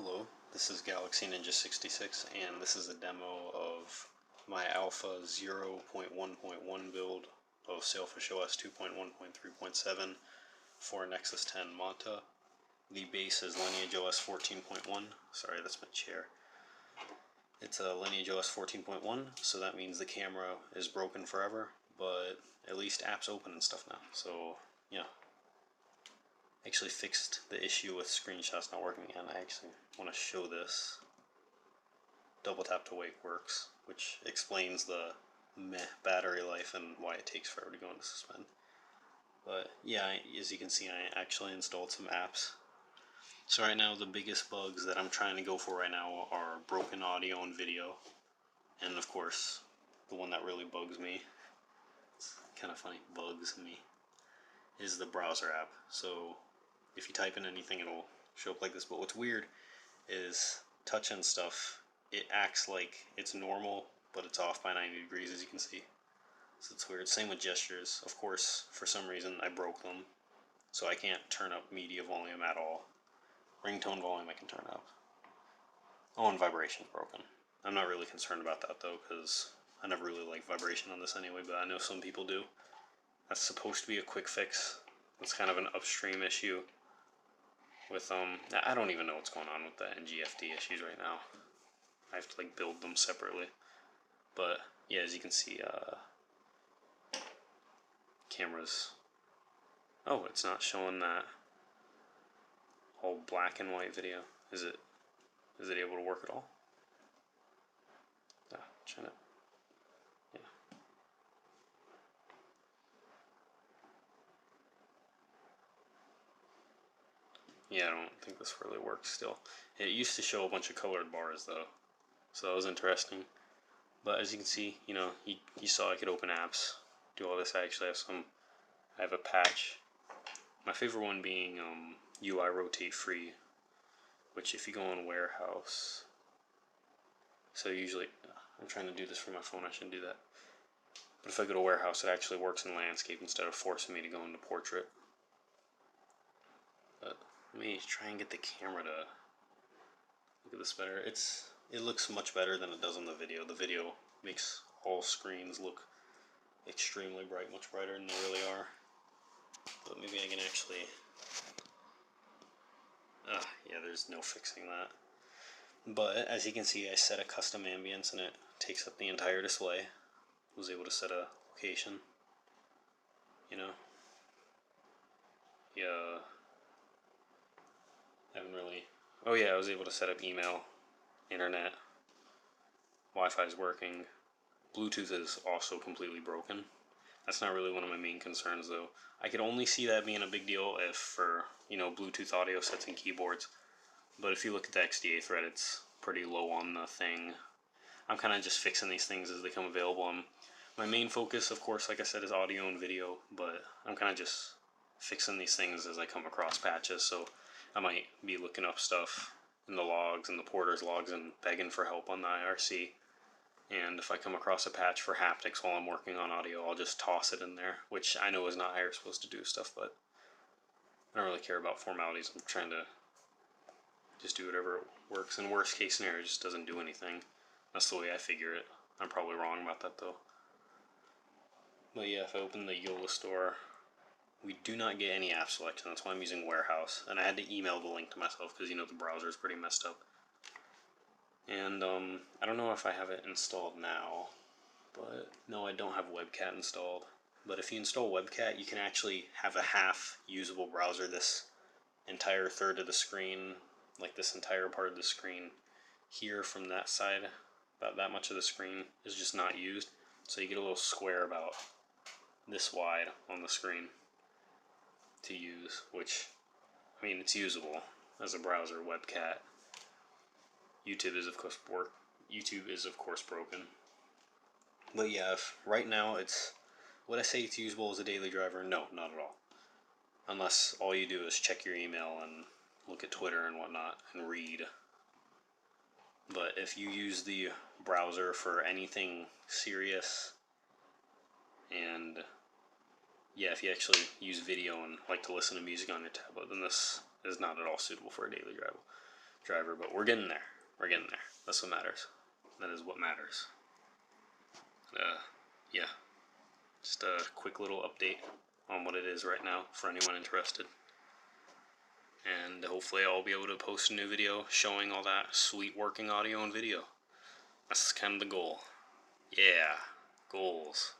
Hello, this is Galaxy Ninja 66 and this is a demo of my alpha 0.1.1 build of SailfishOS 2.1.3.7 for Nexus 10 Manta. The base is Lineage OS 14.1. Sorry, that's my chair. It's a Lineage OS 14.1, so that means the camera is broken forever, but at least app's open and stuff now. So, yeah. Actually fixed the issue with screenshots not working again. I actually want to show this. Double tap to wake works, which explains the meh battery life and why it takes forever to go into suspend. But yeah, as you can see, I actually installed some apps. So right now the biggest bugs that I'm trying to go for right now are broken audio and video. And of course, the one that really bugs me, it's kind of funny, bugs me, is the browser app. So if you type in anything, it'll show up like this. But what's weird is touch and stuff, it acts like it's normal, but it's off by 90 degrees, as you can see. So it's weird. Same with gestures. Of course, for some reason, I broke them, so I can't turn up media volume at all. Ringtone volume I can turn up. Oh, and vibration's broken. I'm not really concerned about that, though, because I never really liked vibration on this anyway, but I know some people do. That's supposed to be a quick fix. It's kind of an upstream issue with, I don't even know what's going on with the NGFD issues right now. I have to, like, build them separately. But, yeah, as you can see, cameras. Oh, it's not showing that whole black and white video. Is it able to work at all? Trying to, yeah. Yeah, I don't think this really works still. It used to show a bunch of colored bars though, so that was interesting. But as you can see, you know, you saw I could open apps, do all this. I actually have I have a patch. My favorite one being UI rotate free, which if you go on warehouse, so usually, I'm trying to do this from my phone, I shouldn't do that. But if I go to warehouse, it actually works in landscape instead of forcing me to go into portrait. But let me try and get the camera to look at this better. It looks much better than it does on the video. The video makes all screens look extremely bright, much brighter than they really are. But maybe I can actually... yeah, there's no fixing that. But as you can see, I set a custom ambience and it takes up the entire display. Was able to set a location. You know? Yeah. Haven't really... Oh yeah, I was able to set up email, internet, Wi-Fi is working. Bluetooth is also completely broken. That's not really one of my main concerns though. I could only see that being a big deal if for, you know, Bluetooth audio sets and keyboards. But if you look at the XDA thread, it's pretty low on the thing. I'm kind of just fixing these things as they come available. My main focus, of course, like I said, is audio and video, but I'm kind of just fixing these things as I come across patches. So I might be looking up stuff in the logs and the porter's logs and begging for help on the IRC. And if I come across a patch for haptics while I'm working on audio, I'll just toss it in there, which I know is not how you're supposed to do stuff, but I don't really care about formalities. I'm trying to just do whatever works. In worst case scenario, it just doesn't do anything. That's the way I figure it. I'm probably wrong about that though. But yeah, if I open the Yola store, we do not get any app selection. That's why I'm using Warehouse. And I had to email the link to myself because, you know, the browser is pretty messed up. And I don't know if I have it installed now, but no, I don't have WebCat installed. But if you install WebCat, you can actually have a half usable browser. This entire third of the screen, like this entire part of the screen here from that side, about that much of the screen is just not used. So you get a little square about this wide on the screen to use, which, I mean, it's usable as a browser. WebCat. YouTube is of course broken. But yeah, if right now would I say it's usable as a daily driver? No, not at all. Unless all you do is check your email and look at Twitter and whatnot and read. But if you use the browser for anything serious, and yeah, if you actually use video and like to listen to music on your tablet, then this is not at all suitable for a daily driver. driver, but we're getting there. We're getting there. That's what matters. That is what matters. Yeah, just a quick little update on what it is right now for anyone interested. And hopefully I'll be able to post a new video showing all that sweet working audio and video. That's kind of the goal. Yeah, goals.